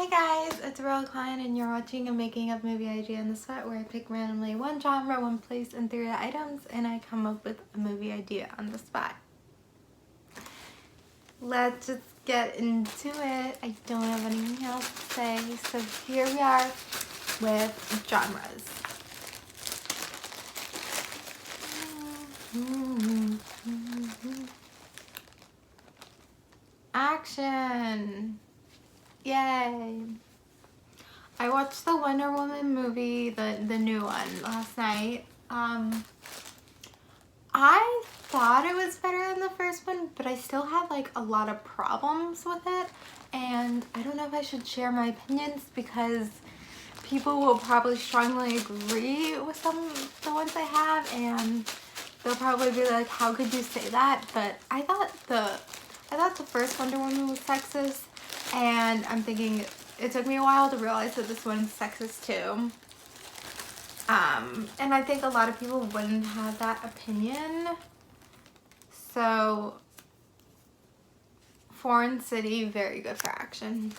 Hey guys, it's Rel Klein and you're watching a making of movie idea in the spot where I pick randomly one genre, one place, and 3 items and I come up with a movie idea on the spot. Let's just get into it. I don't have anything else to say, so here we are with genres. Action! Yay! I watched the Wonder Woman movie, the new one, last night. I thought it was better than the first one, but I still had like a lot of problems with it, and I don't know if I should share my opinions because people will probably strongly agree with some of the ones I have, and they'll probably be like, how could you say that? But I thought the first Wonder Woman was sexist, and I'm thinking it took me a while to realize that this one's sexist too. And I think a lot of people wouldn't have that opinion. So, foreign city, very good for action.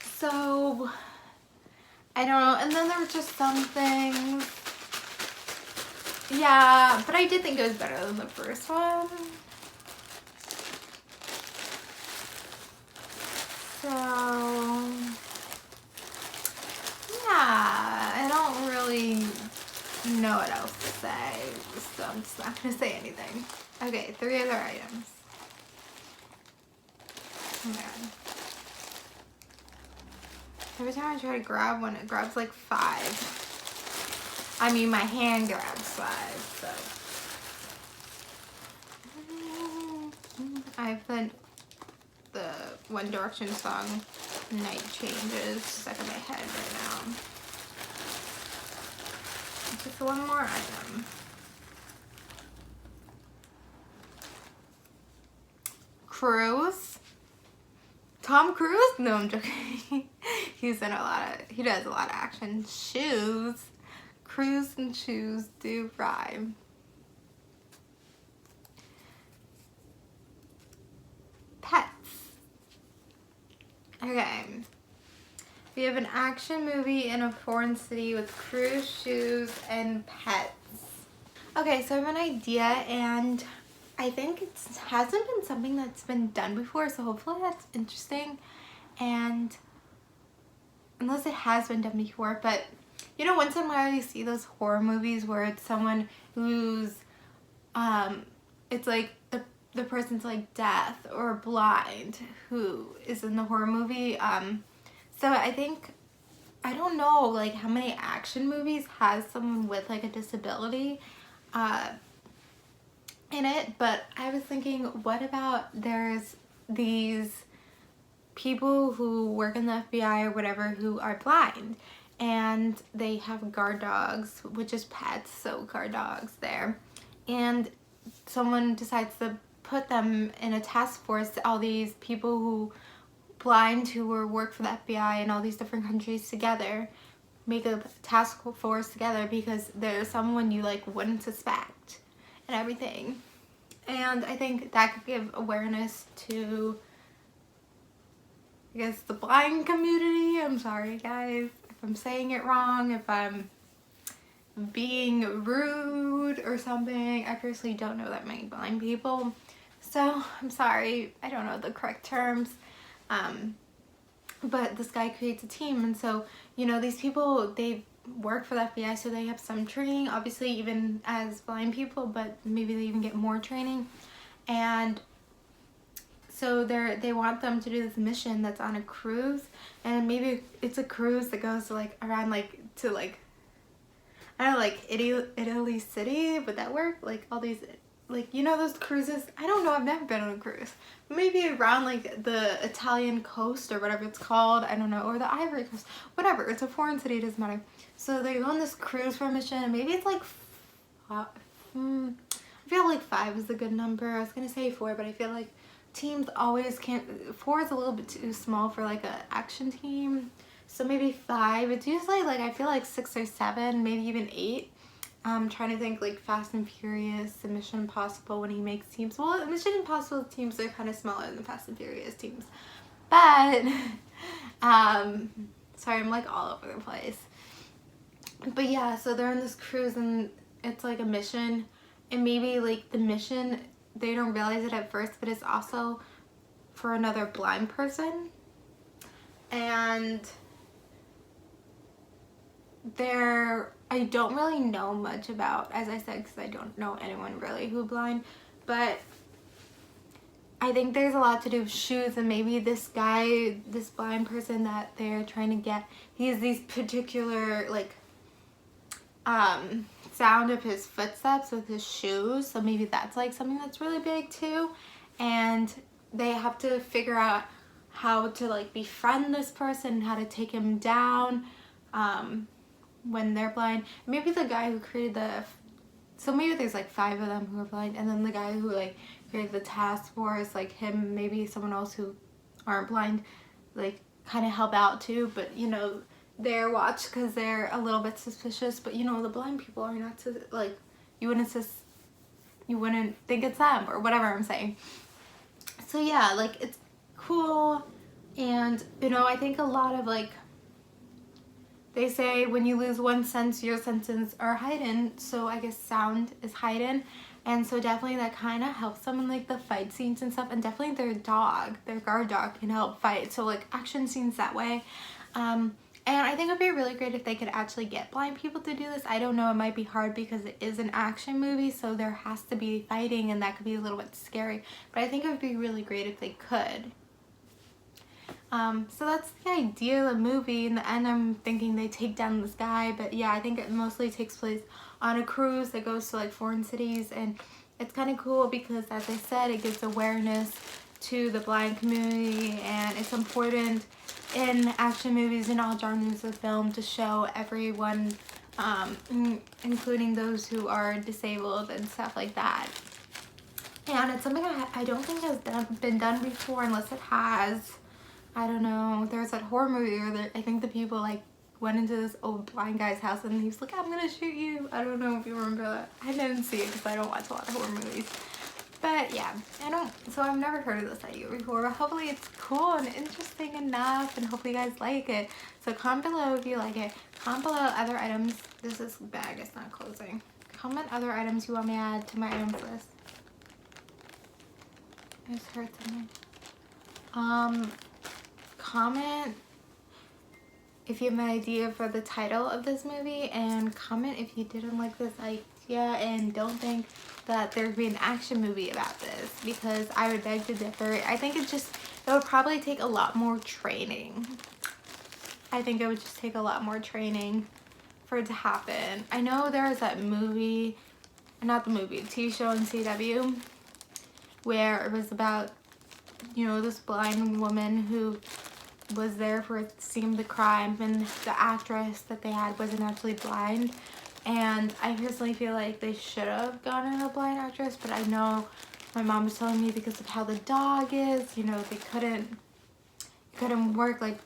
So, I don't know. And then there were just some things. Yeah, but I did think it was better than the first one. So, yeah, I don't really know what else to say, so I'm just not going to say anything. Okay, 3 other items. Oh my god. Every time I try to grab one, it grabs like 5. I mean, my hand grabs 5, so. I put the One Direction song, Night Changes, stuck in my head right now. Just one more item. Cruise. Tom Cruise? No, I'm joking. He does a lot of action. Shoes. Cruise and shoes do rhyme. Pets. Okay. We have an action movie in a foreign city with cruise, shoes, and pets. Okay, so I have an idea, and I think it hasn't been something that's been done before, so hopefully that's interesting. And unless it has been done before, but you know, once in a while you see those horror movies where it's someone who's it's like the person's like deaf or blind who is in the horror movie. So I think, I don't know like how many action movies has someone with like a disability in it, but I was thinking, what about there's these people who work in the FBI or whatever who are blind, and they have guard dogs, which is pets, so guard dogs there, and someone decides to put them in a task force, all these people who blind who work for the FBI in all these different countries together, make a task force together because there's someone you like wouldn't suspect and everything. And I think that could give awareness to, I guess, the blind community. I'm sorry guys if I'm saying it wrong, if I'm being rude or something. I personally don't know that many blind people, so I'm sorry, I don't know the correct terms. But this guy creates a team, and so, you know, these people, they work for the FBI, so they have some training, obviously, even as blind people, but maybe they even get more training. And so they want them to do this mission that's on a cruise, and maybe it's a cruise that goes like around like to like, I don't know, like Italy City. Would that work? Like all these, like, you know, those cruises, I don't know, I've never been on a cruise. Maybe around like the Italian coast or whatever it's called, I don't know, or the Ivory Coast, whatever, it's a foreign city, it doesn't matter. So they go on this cruise for a mission, and maybe it's like, I feel like 5 is a good number. I was gonna say 4, but I feel like teams always can't, 4 is a little bit too small for like an action team. So maybe 5, it's usually like, I feel like 6 or 7, maybe even 8. I'm trying to think like Fast and Furious and Mission Impossible when he makes teams. Well, Mission Impossible teams are kind of smaller than Fast and Furious teams. But Sorry, I'm like all over the place. But yeah, so they're on this cruise and it's like a mission, and maybe like the mission, they don't realize it at first, but it's also for another blind person. And I don't really know much about, as I said, because I don't know anyone really who's blind, but I think there's a lot to do with shoes, and maybe this guy, this blind person that they're trying to get, he has these particular like sound of his footsteps with his shoes, so maybe that's like something that's really big too. And they have to figure out how to like befriend this person, how to take him down when they're blind. Maybe the guy who created so maybe there's like 5 of them who are blind, and then the guy who like created the task force, like him, maybe someone else who aren't blind, like kind of help out too, but you know, they're watched because they're a little bit suspicious. But you know, the blind people are not like, you wouldn't think it's them or whatever I'm saying. So yeah, like it's cool. And you know, I think a lot of like, they say when you lose one sense, your senses are heightened, so I guess sound is heightened. And so definitely that kind of helps them in like the fight scenes and stuff, and definitely their guard dog can help fight, so like action scenes that way. And I think it would be really great if they could actually get blind people to do this. I don't know, it might be hard because it is an action movie, so there has to be fighting, and that could be a little bit scary, but I think it would be really great if they could. So that's the idea of the movie. In the end, I'm thinking they take down this guy, but yeah, I think it mostly takes place on a cruise that goes to like foreign cities, and it's kind of cool because, as I said, it gives awareness to the blind community, and it's important in action movies and all genres of film to show everyone, including those who are disabled and stuff like that. And it's something I don't think has been done before, unless it has. I don't know. There's that horror movie where I think the people like went into this old blind guy's house and he was like, I'm gonna shoot you. I don't know if you remember that. I didn't see it because I don't watch a lot of horror movies. But yeah, so I've never heard of this idea before, but hopefully it's cool and interesting enough, and hopefully you guys like it. So comment below if you like it. Comment below other items. This bag is not closing. Comment other items you want me to add to my items list. I just heard something. Comment if you have an idea for the title of this movie, and comment if you didn't like this idea and don't think that there'd be an action movie about this, because I would beg to differ. I think it would probably take a lot more training. I think it would just take a lot more training for it to happen. I know there was that movie, not the movie, TV show on CW, where it was about, you know, this blind woman who was there for it seemed the crime, and the actress that they had wasn't actually blind. And I personally feel like they should have gotten a blind actress, but I know my mom was telling me because of how the dog is, you know, they couldn't work like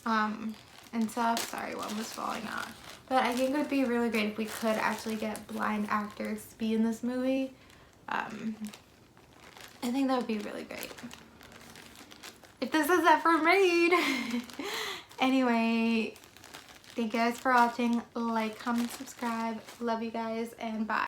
and stuff. Sorry, one was falling out. But I think it would be really great if we could actually get blind actors to be in this movie. I think that would be really great. If this is ever made. Anyway, thank you guys for watching. Like, comment, subscribe. Love you guys, and bye.